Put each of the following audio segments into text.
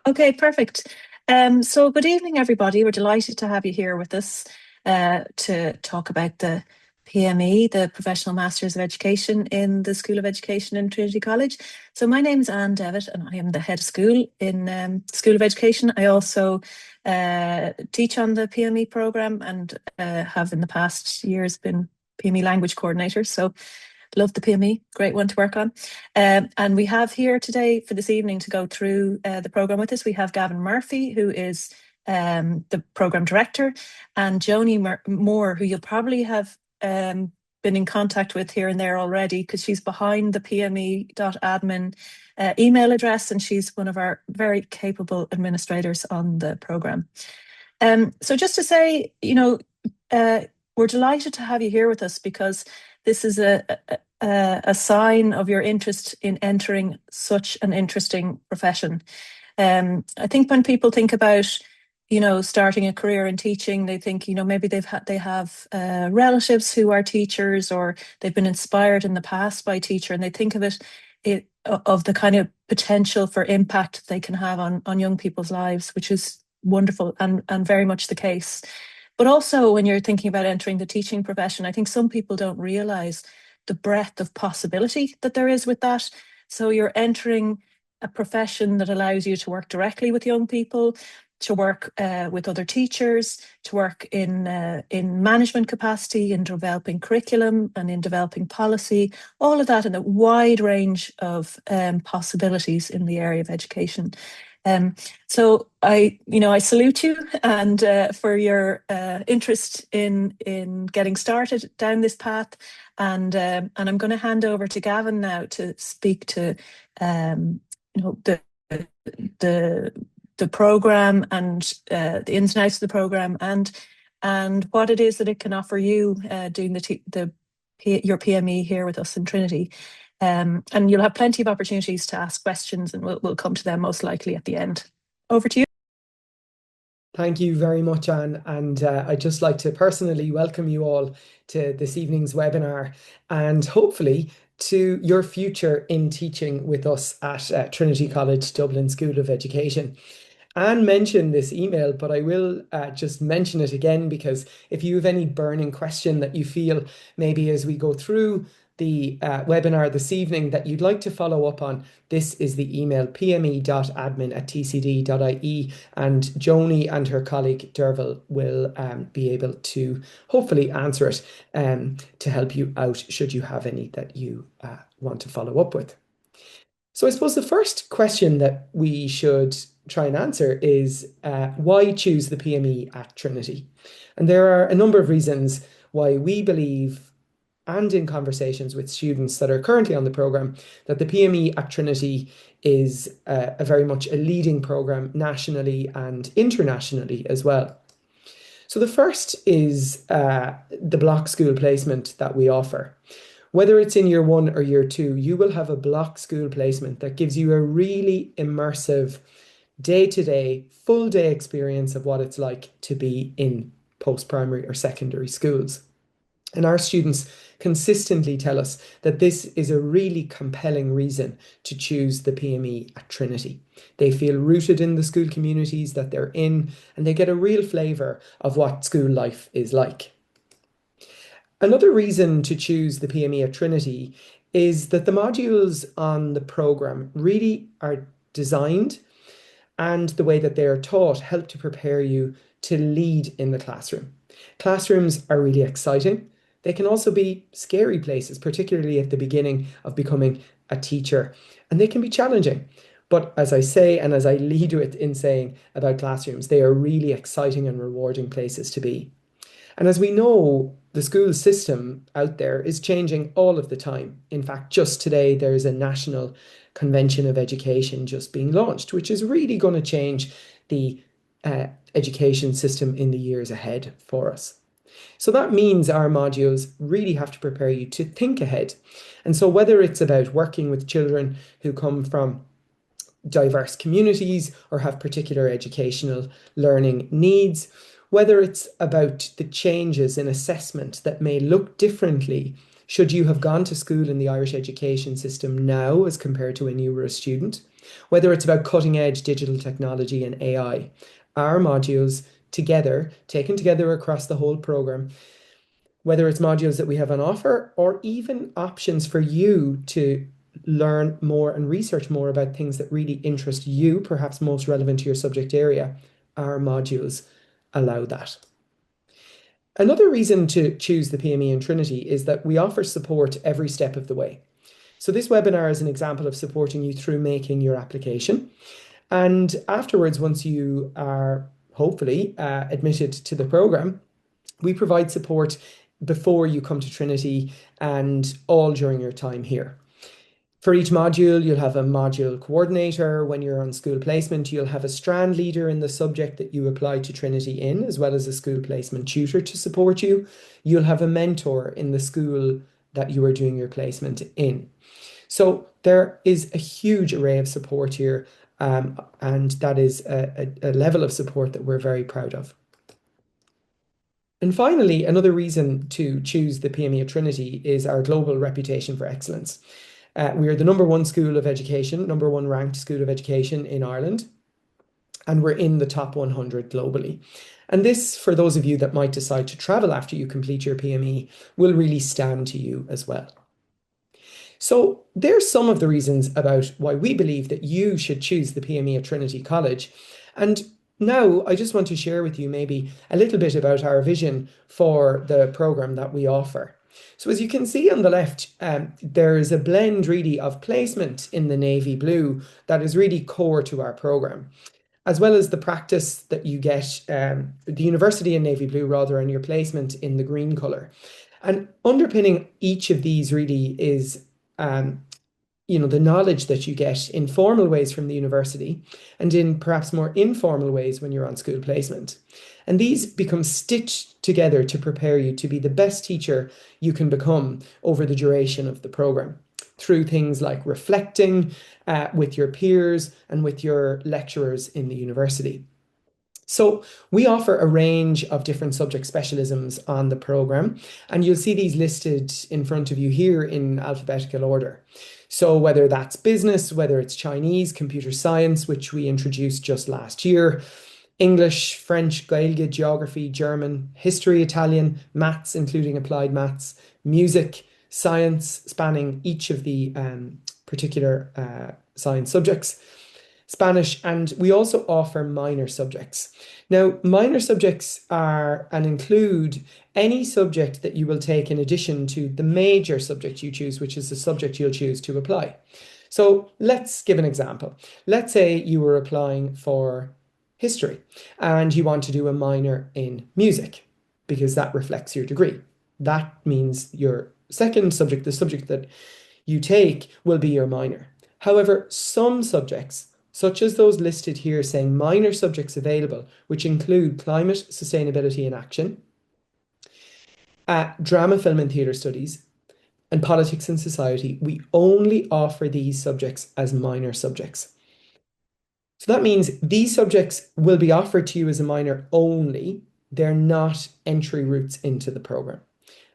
Okay, perfect. So good evening, everybody. We're delighted to have you here with us to talk about the PME, the Professional Masters of Education in the School of Education in Trinity College. So my name is Devitt and I am the head of school in School of Education. I also teach on the PME programme and have in the past years been PME language coordinator. So love the PME, great one to work on. And we have here today for this evening to go through the programme with us. We have Gavin Murphy, who is the programme director, and Joni Moore, who you'll probably have been in contact with here and there already because she's behind the pme.admin email address, and she's one of our very capable administrators on the programme. So just to say, we're delighted to have you here with us because this is a sign of your interest in entering such an interesting profession. I think when people think about, starting a career in teaching, they think, maybe they have relatives who are teachers, or they've been inspired in the past by a teacher, and they think of of the kind of potential for impact they can have on young people's lives, which is wonderful and very much the case. But also when you're thinking about entering the teaching profession, I think some people don't realise the breadth of possibility that there is with that. So you're entering a profession that allows you to work directly with young people, to work with other teachers, to work in management capacity, in developing curriculum and in developing policy, all of that in a wide range of possibilities in the area of education. So I salute you and for your interest in getting started down this path, and I'm going to hand over to Gavin now to speak to the program and the ins and outs of the program and what it is that it can offer you doing your PME here with us in Trinity. And you'll have plenty of opportunities to ask questions, and we'll come to them most likely at the end. Over to you. Thank you very much, Anne. And I'd just like to personally welcome you all to this evening's webinar, and hopefully to your future in teaching with us at Trinity College Dublin School of Education. Anne mentioned this email, but I will just mention it again, because if you have any burning question that you feel maybe as we go through the webinar this evening that you'd like to follow up on, this is the email pme.admin@tcd.ie, and Joni and her colleague Derval will be able to hopefully answer it to help you out should you have any that you want to follow up with. So I suppose the first question that we should try and answer is why choose the PME at Trinity? And there are a number of reasons why we believe, and in conversations with students that are currently on the programme, that the PME at Trinity is a very much a leading programme nationally and internationally as well. So the first is the block school placement that we offer. Whether it's in year 1 or year 2, you will have a block school placement that gives you a really immersive day-to-day, full-day experience of what it's like to be in post-primary or secondary schools. And our students consistently tell us that this is a really compelling reason to choose the PME at Trinity. They feel rooted in the school communities that they're in, and they get a real flavour of what school life is like. Another reason to choose the PME at Trinity is that the modules on the programme really are designed, and the way that they are taught help to prepare you to lead in the classroom. Classrooms are really exciting. They can also be scary places, particularly at the beginning of becoming a teacher, and they can be challenging. But as I say, and as I lead with in saying about classrooms, they are really exciting and rewarding places to be. And as we know, the school system out there is changing all of the time. In fact, just today, there's a National Convention of Education just being launched, which is really going to change the education system in the years ahead for us. So that means our modules really have to prepare you to think ahead. And so whether it's about working with children who come from diverse communities or have particular educational learning needs, whether it's about the changes in assessment that may look differently should you have gone to school in the Irish education system now as compared to when you were a student, whether it's about cutting edge digital technology and AI. Our modules together, taken together across the whole program, whether it's modules that we have on offer or even options for you to learn more and research more about things that really interest you, perhaps most relevant to your subject area, our modules allow that. Another reason to choose the PME in Trinity is that we offer support every step of the way. So this webinar is an example of supporting you through making your application. And afterwards, once you are hopefully admitted to the program, we provide support before you come to Trinity and all during your time here. For each module, you'll have a module coordinator. When you're on school placement, you'll have a strand leader in the subject that you apply to Trinity in, as well as a school placement tutor to support you. You'll have a mentor in the school that you are doing your placement in. So there is a huge array of support here, and that is a level of support that we're very proud of. And finally, another reason to choose the PME at Trinity is our global reputation for excellence. We are the #1 school of education, #1 ranked school of education in Ireland, and we're in the top 100 globally. And this, for those of you that might decide to travel after you complete your PME, will really stand to you as well. So there's some of the reasons about why we believe that you should choose the PME at Trinity College. And now I just want to share with you maybe a little bit about our vision for the program that we offer. So as you can see on the left, there is a blend really of placement in the navy blue that is really core to our program, as well as the practice that you get, the university in navy blue rather, and your placement in the green colour. And underpinning each of these really is the knowledge that you get in formal ways from the university and in perhaps more informal ways when you're on school placement. And these become stitched together to prepare you to be the best teacher you can become over the duration of the program, through things like reflecting with your peers and with your lecturers in the university. So we offer a range of different subject specialisms on the program, and you'll see these listed in front of you here in alphabetical order. So whether that's business, whether it's Chinese, computer science, which we introduced just last year, English, French, Gaelic, geography, German, history, Italian, maths, including applied maths, music, science, spanning each of the particular science subjects, Spanish, and we also offer minor subjects. Now, minor subjects are and include any subject that you will take in addition to the major subject you choose, which is the subject you'll choose to apply. So let's give an example. Let's say you were applying for history and you want to do a minor in music because that reflects your degree. That means your second subject, the subject that you take, will be your minor. However, some subjects, such as those listed here saying minor subjects available, which include climate, sustainability and action, drama, film and theatre studies, and politics and society, we only offer these subjects as minor subjects. So that means these subjects will be offered to you as a minor only. They're not entry routes into the program.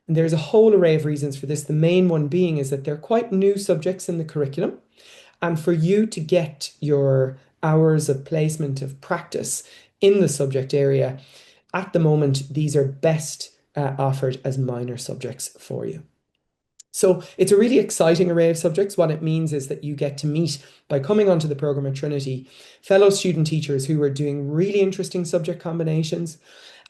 And there's a whole array of reasons for this. The main one being is that they're quite new subjects in the curriculum. And for you to get your hours of placement of practice in the subject area, at the moment, these are best offered as minor subjects for you. So it's a really exciting array of subjects. What it means is that you get to meet, by coming onto the program at Trinity, fellow student teachers who are doing really interesting subject combinations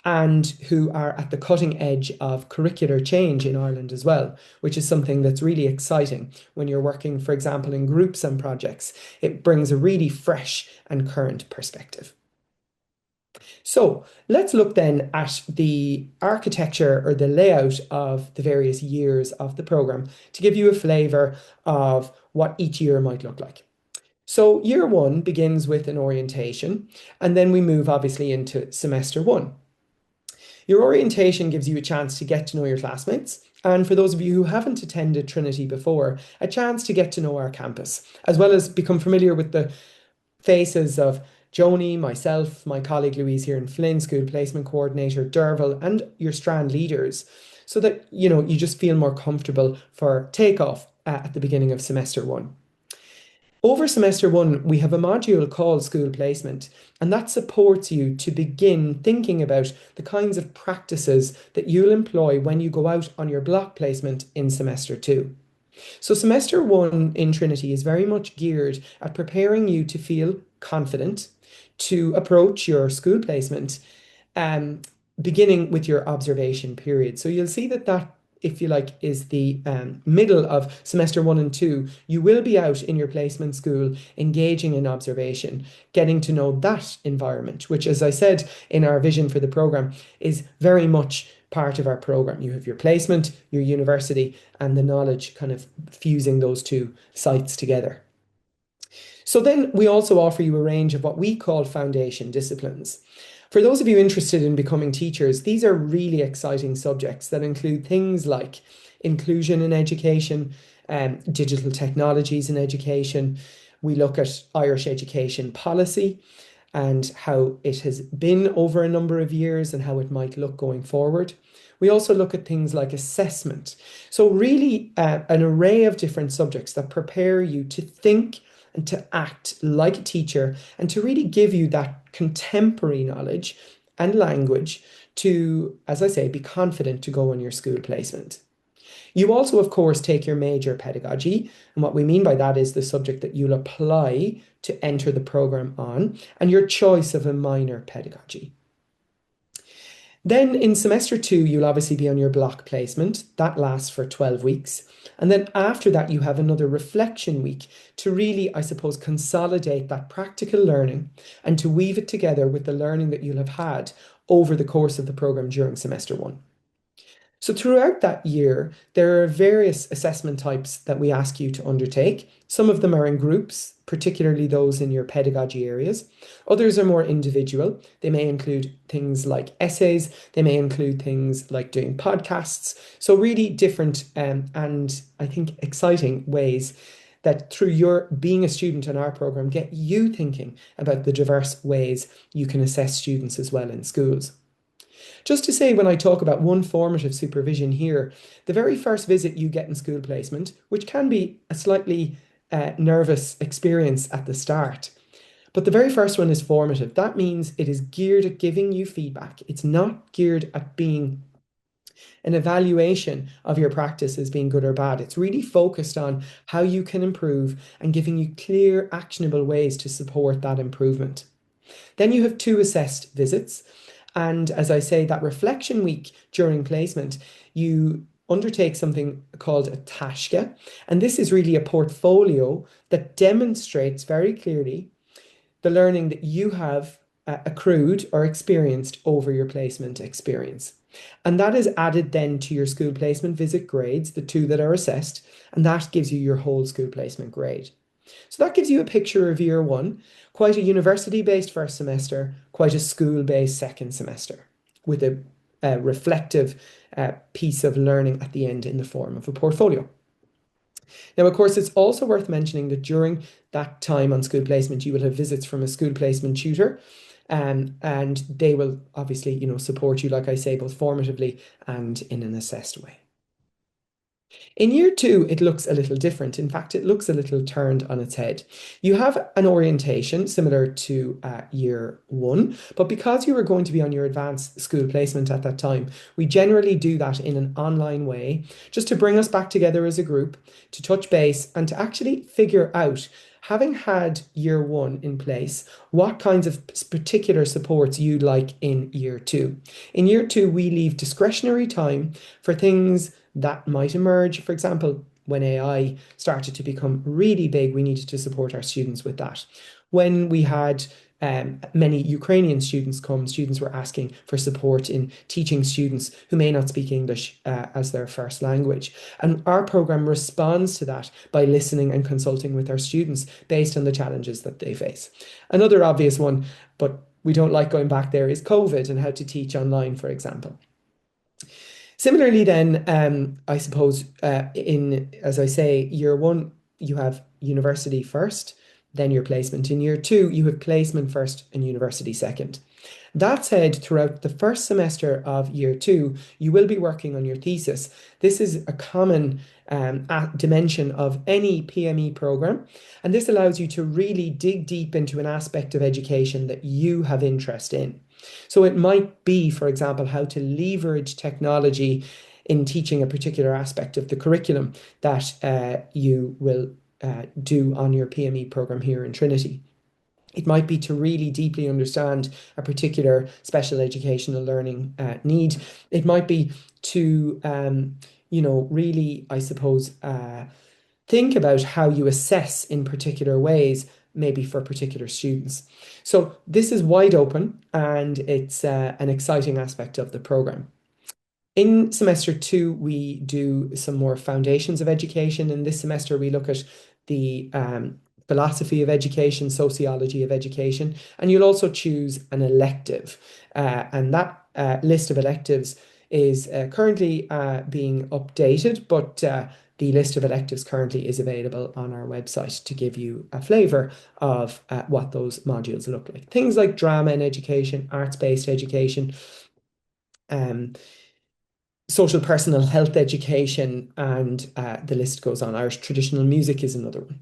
and who are at the cutting edge of curricular change in Ireland as well, which is something that's really exciting when you're working, for example, in groups and projects. It brings a really fresh and current perspective. So let's look then at the architecture or the layout of the various years of the program to give you a flavour of what each year might look like. So year one begins with an orientation, and then we move obviously into semester one. Your orientation gives you a chance to get to know your classmates, and for those of you who haven't attended Trinity before, a chance to get to know our campus, as well as become familiar with the faces of Joni, myself, my colleague Louise here in Flynn, School Placement Coordinator, Derval, and your strand leaders, so that you just feel more comfortable for takeoff at the beginning of semester one. Over semester one, we have a module called School Placement, and that supports you to begin thinking about the kinds of practices that you'll employ when you go out on your block placement in semester two. So, semester one in Trinity is very much geared at preparing you to feel confident to approach your school placement, um, beginning with your observation period. So, you'll see that, if you like, is the middle of semester one and two. You will be out in your placement school engaging in observation, getting to know that environment, which, as I said in our vision for the program, is very much part of our program. You have your placement, your university, and the knowledge kind of fusing those two sites together. So then we also offer you a range of what we call foundation disciplines. For those of you interested in becoming teachers, these are really exciting subjects that include things like inclusion in education, digital technologies in education. We look at Irish education policy and how it has been over a number of years and how it might look going forward. We also look at things like assessment. So really an array of different subjects that prepare you to think and to act like a teacher and to really give you that contemporary knowledge and language to, as I say, be confident to go on your school placement. You also, of course, take your major pedagogy, and what we mean by that is the subject that you'll apply to enter the program on, and your choice of a minor pedagogy. Then in semester two, you'll obviously be on your block placement. That lasts for 12 weeks. And then after that, you have another reflection week to really, I suppose, consolidate that practical learning and to weave it together with the learning that you'll have had over the course of the program during semester one. So throughout that year, there are various assessment types that we ask you to undertake. Some of them are in groups, particularly those in your pedagogy areas. Others are more individual. They may include things like essays. They may include things like doing podcasts. So really different and I think exciting ways that through your being a student in our program, get you thinking about the diverse ways you can assess students as well in schools. Just to say, when I talk about one formative supervision here, the very first visit you get in school placement, which can be a slightly nervous experience at the start, but the very first one is formative. That means it is geared at giving you feedback. It's not geared at being an evaluation of your practice as being good or bad. It's really focused on how you can improve and giving you clear, actionable ways to support that improvement. Then you have two assessed visits. And as I say, that reflection week during placement, you undertake something called a taska. And this is really a portfolio that demonstrates very clearly the learning that you have accrued or experienced over your placement experience. And that is added then to your school placement visit grades, the two that are assessed, and that gives you your whole school placement grade. So that gives you a picture of year one, quite a university-based first semester, quite a school-based second semester, with a reflective piece of learning at the end in the form of a portfolio. Now, of course, it's also worth mentioning that during that time on school placement, you will have visits from a school placement tutor, and they will obviously, support you, like I say, both formatively and in an assessed way. In year two, it looks a little different. In fact, it looks a little turned on its head. You have an orientation similar to year one, but because you were going to be on your advanced school placement at that time, we generally do that in an online way, just to bring us back together as a group, to touch base and to actually figure out, having had year one in place, what kinds of particular supports you'd like in year two. In year two, we leave discretionary time for things that might emerge. For example, when AI started to become really big, we needed to support our students with that. When we had many Ukrainian students come, students were asking for support in teaching students who may not speak English as their first language. And our program responds to that by listening and consulting with our students based on the challenges that they face. Another obvious one, but we don't like going back there, is COVID and how to teach online, for example. Similarly, then, I suppose as I say, year one, you have university first, then your placement. In year two, you have placement first and university second. That said, throughout the first semester of year two, you will be working on your thesis. This is a common dimension of any PME program, and this allows you to really dig deep into an aspect of education that you have interest in. So it might be, for example, how to leverage technology in teaching a particular aspect of the curriculum that you will do on your PME program here in Trinity. It might be to really deeply understand a particular special educational learning need. It might be to, really, I suppose, think about how you assess in particular ways, maybe for particular students. So this is wide open and it's an exciting aspect of the program. In semester two, we do some more foundations of education. In this semester, we look at the philosophy of education, sociology of education, and you'll also choose an elective. And that list of electives is currently being updated, but the list of electives currently is available on our website to give you a flavour of what those modules look like. Things like drama and education, arts-based education, social personal health education, and the list goes on. Irish traditional music is another one.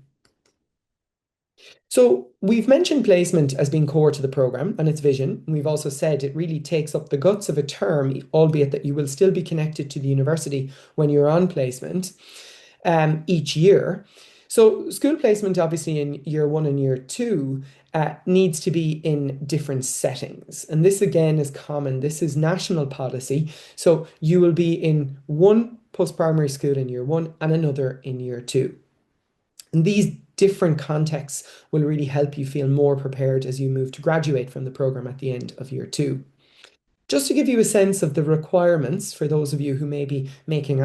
So we've mentioned placement as being core to the programme and its vision. We've also said it really takes up the guts of a term, albeit that you will still be connected to the university when you're on placement each year. So school placement, obviously in year one and year two, needs to be in different settings. And this again is common. This is national policy. So you will be in one post-primary school in year one and another in year two. And these different contexts will really help you feel more prepared as you move to graduate from the program at the end of year two. Just to give you a sense of the requirements for those of you who may be making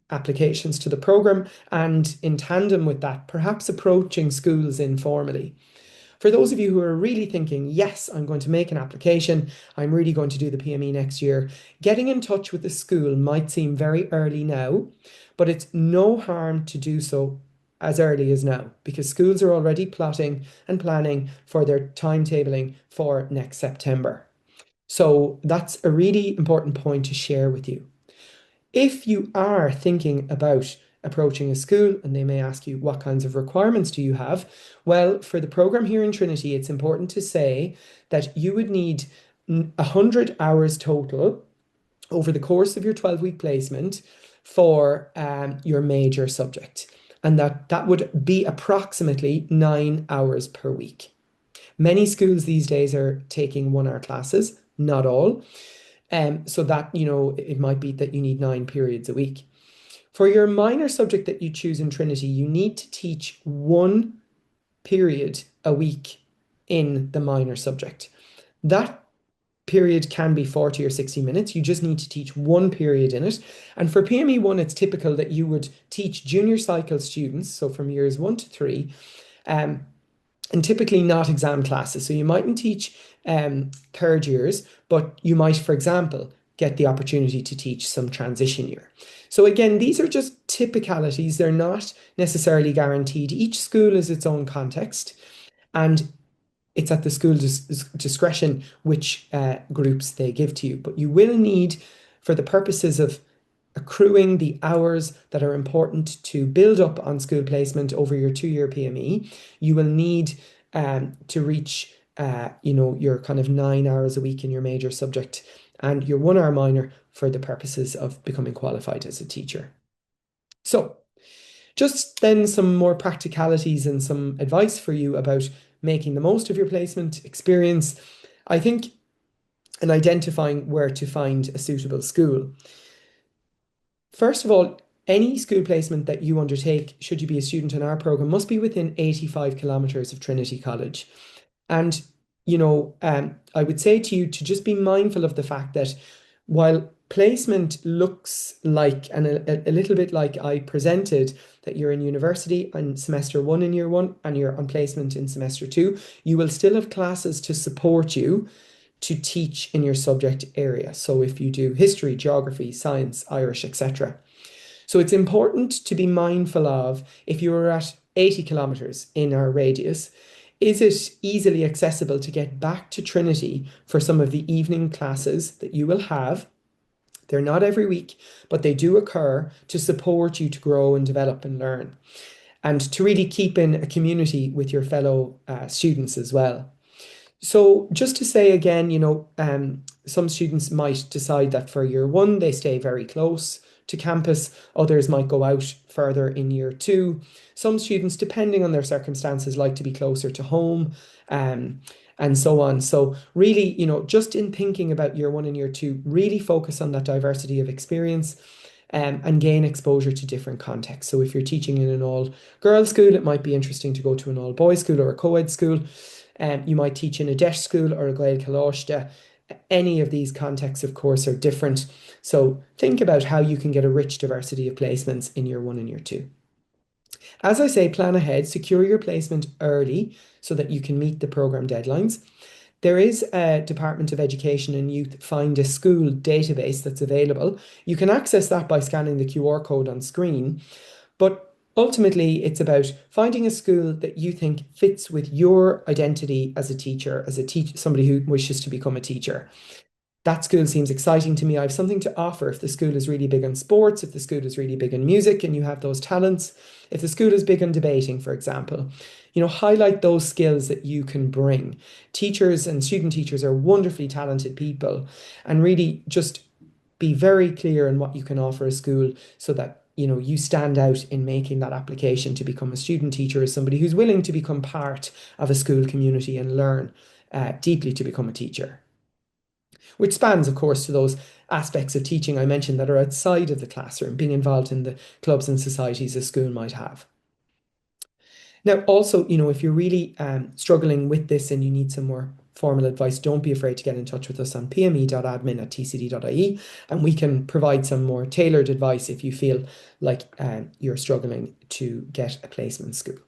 applications to the program, and in tandem with that, perhaps approaching schools informally. For those of you who are really thinking, yes, I'm going to make an application, I'm really going to do the PME next year, getting in touch with the school might seem very early now, but it's no harm to do so as early as now, because schools are already plotting and planning for their timetabling for next September. So that's a really important point to share with you. If you are thinking about approaching a school and they may ask you what kinds of requirements do you have, well, for the program here in Trinity, it's important to say that you would need 100 hours total over the course of your 12-week placement for your major subject. And that would be approximately 9 hours per week. Many schools these days are taking 1-hour classes, not all. So that, it might be that you need 9 periods a week. For your minor subject that you choose in Trinity, you need to teach 1 period a week in the minor subject. That period can be 40 or 60 minutes. You just need to teach 1 period in it. And for PME 1, it's typical that you would teach junior cycle students, so from years 1 to 3, and typically not exam classes. So you mightn't teach third years, but you might, for example, get the opportunity to teach some transition year. So again, these are just typicalities. They're not necessarily guaranteed. Each school is its own context, and it's at the school's discretion which groups they give to you. But you will need, for the purposes of accruing the hours that are important to build up on school placement over your 2-year PME, you will need to reach your kind of 9 hours a week in your major subject and your 1-hour minor for the purposes of becoming qualified as a teacher. So just then some more practicalities and some advice for you about making the most of your placement experience, I think, and identifying where to find a suitable school. First of all, any school placement that you undertake, should you be a student in our program, must be within 85 kilometres of Trinity College. And, I would say to you to just be mindful of the fact that while placement looks like, and a little bit like I presented, that you're in university in semester 1 in year 1 and you're on placement in semester 2, you will still have classes to support you to teach in your subject area. So if you do history, geography, science, Irish, etc. So it's important to be mindful of, if you're at 80 kilometres in our radius, Is it easily accessible to get back to Trinity for some of the evening classes that you will have? They're not every week, but they do occur to support you to grow and develop and learn, and to really keep in a community with your fellow students as well. So just to say again, some students might decide that for year one, they stay very close to campus. Others might go out further in year two. Some students, depending on their circumstances, like to be closer to home, um, and so on. So really, just in thinking about year one and year two, really focus on that diversity of experience. And gain exposure to different contexts. So if you're teaching in an all girls school, it might be interesting to go to an all boys school or a co-ed school. You might teach in a deaf school or a Gael Colóiste. Any of these contexts, of course, are different. So think about how you can get a rich diversity of placements in year one and year two. As I say, plan ahead, secure your placement early so that you can meet the programme deadlines. There is a Department of Education and Youth Find a School database that's available. You can access that by scanning the QR code on screen, but ultimately it's about finding a school that you think fits with your identity as a teacher, somebody who wishes to become a teacher. That school seems exciting to me. I have something to offer. If the school is really big on sports, if the school is really big on music and you have those talents, if the school is big on debating, for example, highlight those skills that you can bring. Teachers and student teachers are wonderfully talented people, and really just be very clear in what you can offer a school so that you stand out in making that application to become a student teacher as somebody who's willing to become part of a school community and learn deeply to become a teacher, which spans, of course, to those aspects of teaching I mentioned that are outside of the classroom, being involved in the clubs and societies a school might have. Now, also, if you're really struggling with this and you need some more formal advice, don't be afraid to get in touch with us on pme.admin@tcd.ie, and we can provide some more tailored advice if you feel like you're struggling to get a placement school.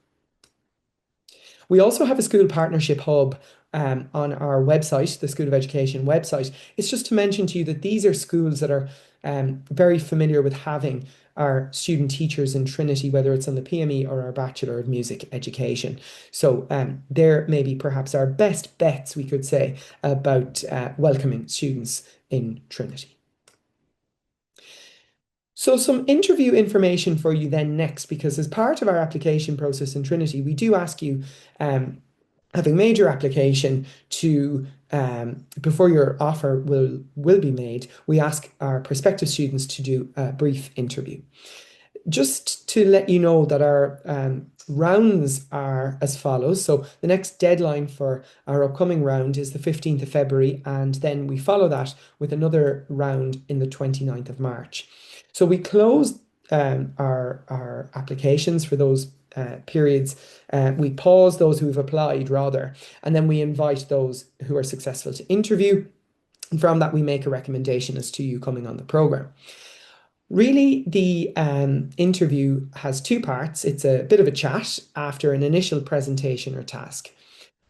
We also have a school partnership hub on our website, the School of Education website. It's just to mention to you that these are schools that are very familiar with having our student teachers in Trinity, whether it's on the PME or our Bachelor of Music Education. So they're maybe perhaps our best bets, we could say, about welcoming students in Trinity. So some interview information for you then next, because as part of our application process in Trinity, we do ask you, having made your application, to before your offer will be made, we ask our prospective students to do a brief interview. Just to let you know that our rounds are as follows. So the next deadline for our upcoming round is the 15th of February, and then we follow that with another round in the 29th of March. So we close our applications for those periods. We pause those who have applied rather, and then we invite those who are successful to interview. And from that, we make a recommendation as to you coming on the program. Really, the interview has two parts. It's a bit of a chat after an initial presentation or task.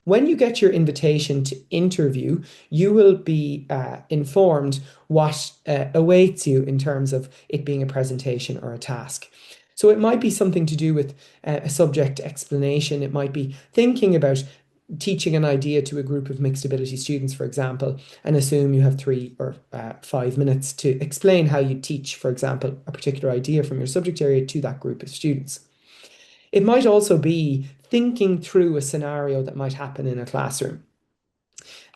When you get your invitation to interview, you will be informed what awaits you in terms of it being a presentation or a task. So it might be something to do with a subject explanation. It might be thinking about teaching an idea to a group of mixed ability students, for example, and assume you have 3 or 5 minutes to explain how you teach, for example, a particular idea from your subject area to that group of students. It might also be thinking through a scenario that might happen in a classroom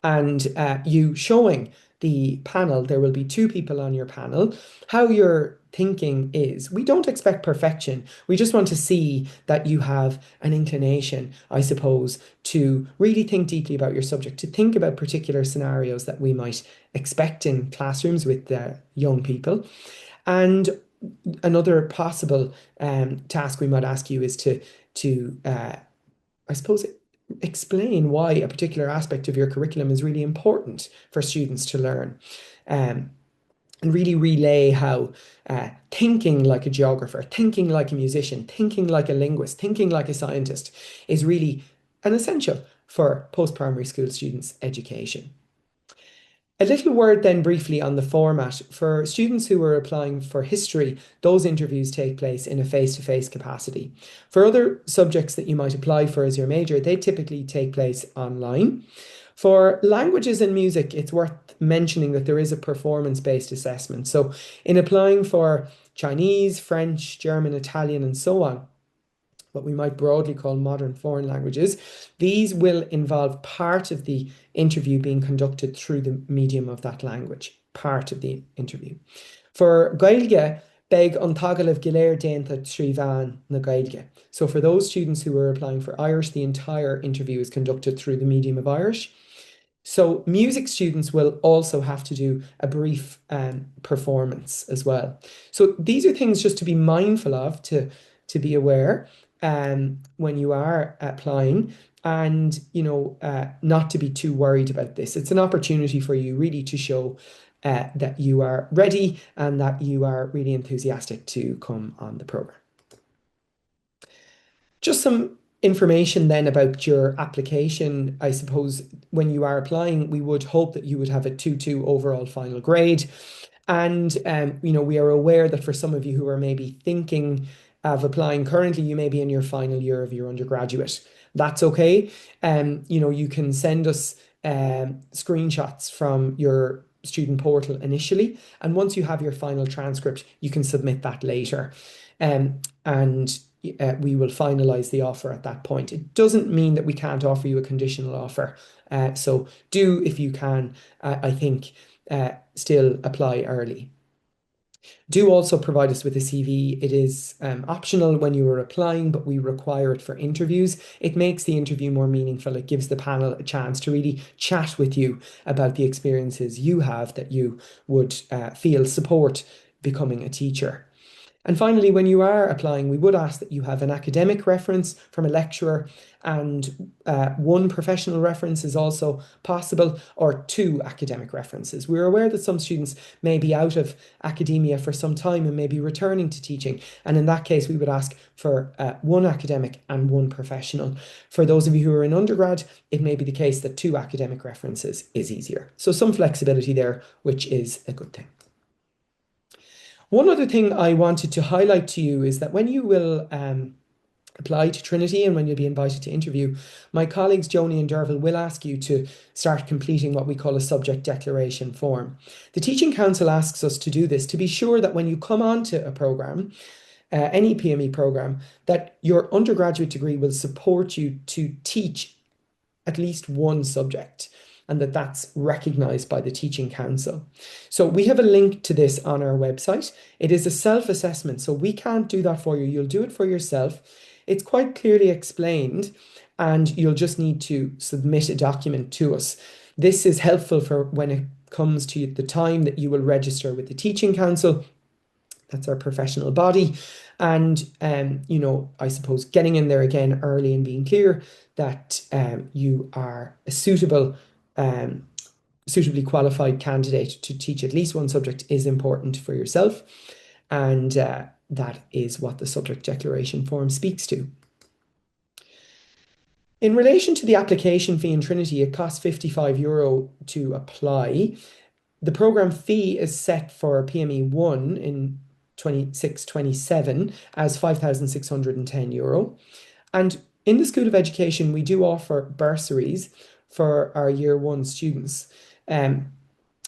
and you showing the panel, there will be 2 people on your panel, how your thinking is. We don't expect perfection. We just want to see that you have an inclination, I suppose, to really think deeply about your subject, to think about particular scenarios that we might expect in classrooms with young people. And another possible task we might ask you is to I suppose, explain why a particular aspect of your curriculum is really important for students to learn. And really relay how thinking like a geographer, thinking like a musician, thinking like a linguist, thinking like a scientist is really an essential for post-primary school students' education. A little word then briefly on the format. For students who are applying for history, those interviews take place in a face-to-face capacity. For other subjects that you might apply for as your major, they typically take place online. For languages and music, it's worth mentioning that there is a performance-based assessment. So in applying for Chinese, French, German, Italian, and so on, what we might broadly call modern foreign languages, these will involve part of the interview being conducted through the medium of that language, part of the interview. For Gaeilge, beg an tagalibh giléir déanta trí bhean na Gaeilge. So for those students who are applying for Irish, the entire interview is conducted through the medium of Irish. So music students will also have to do a brief performance as well. So these are things just to be mindful of, to be aware when you are applying, and not to be too worried about this. It's an opportunity for you really to show that you are ready and that you are really enthusiastic to come on the program. Just some information then about your application. I suppose when you are applying, we would hope that you would have a 2-2 overall final grade. And, we are aware that for some of you who are maybe thinking of applying currently, you may be in your final year of your undergraduate. That's okay. You can send us screenshots from your student portal initially. And once you have your final transcript, you can submit that later. And we will finalize the offer at that point. It doesn't mean that we can't offer you a conditional offer. So do, if you can, I think, still apply early. Do also provide us with a CV. It is optional when you are applying, but we require it for interviews. It makes the interview more meaningful. It gives the panel a chance to really chat with you about the experiences you have that you would feel support becoming a teacher. And finally, when you are applying, we would ask that you have an academic reference from a lecturer, and one professional reference is also possible, or 2 academic references. We're aware that some students may be out of academia for some time and may be returning to teaching. And in that case, we would ask for 1 academic and 1 professional. For those of you who are in undergrad, it may be the case that 2 academic references is easier. So some flexibility there, which is a good thing. One other thing I wanted to highlight to you is that when you will apply to Trinity and when you'll be invited to interview, my colleagues Joni and Derval will ask you to start completing what we call a subject declaration form. The Teaching Council asks us to do this to be sure that when you come onto a programme, any PME programme, that your undergraduate degree will support you to teach at least 1 subject, and that's recognised by the Teaching Council. So we have a link to this on our website. It is a self-assessment, so we can't do that for you. You'll do it for yourself. It's quite clearly explained, and you'll just need to submit a document to us. This is helpful for when it comes to the time that you will register with the Teaching Council. That's our professional body. And, I suppose getting in there again early and being clear that you are a suitably qualified candidate to teach at least 1 subject is important for yourself. And that is what the subject declaration form speaks to. In relation to the application fee in Trinity, it costs €55 to apply. The programme fee is set for PME 1 in 26-27 as €5,610. And in the School of Education, we do offer bursaries for our Year 1 students.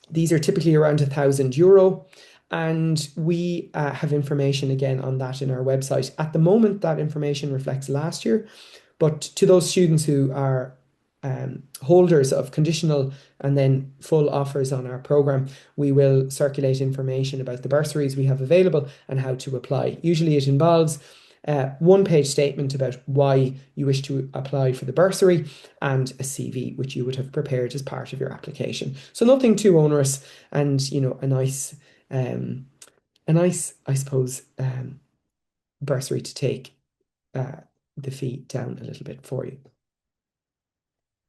These are typically around €1,000, and we have information again on that in our website. At the moment, that information reflects last year, but to those students who are holders of conditional and then full offers on our programme, we will circulate information about the bursaries we have available and how to apply. Usually it involves a 1-page statement about why you wish to apply for the bursary and a CV, which you would have prepared as part of your application. So nothing too onerous, and a nice, I suppose, bursary to take the fee down a little bit for you.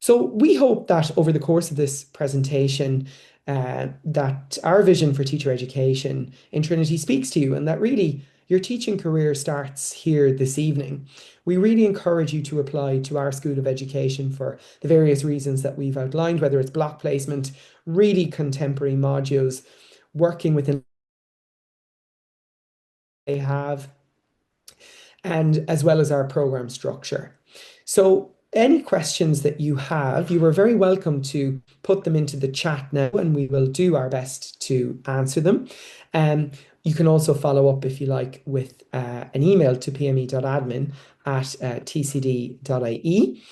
So we hope that over the course of this presentation, that our vision for teacher education in Trinity speaks to you, and that really your teaching career starts here this evening. We really encourage you to apply to our School of Education for the various reasons that we've outlined, whether it's block placement, really contemporary modules, working within they have, and as well as our program structure. So any questions that you have, you are very welcome to put them into the chat now, and we will do our best to answer them. You can also follow up, if you like, with an email to pme.admin@tcd.ie.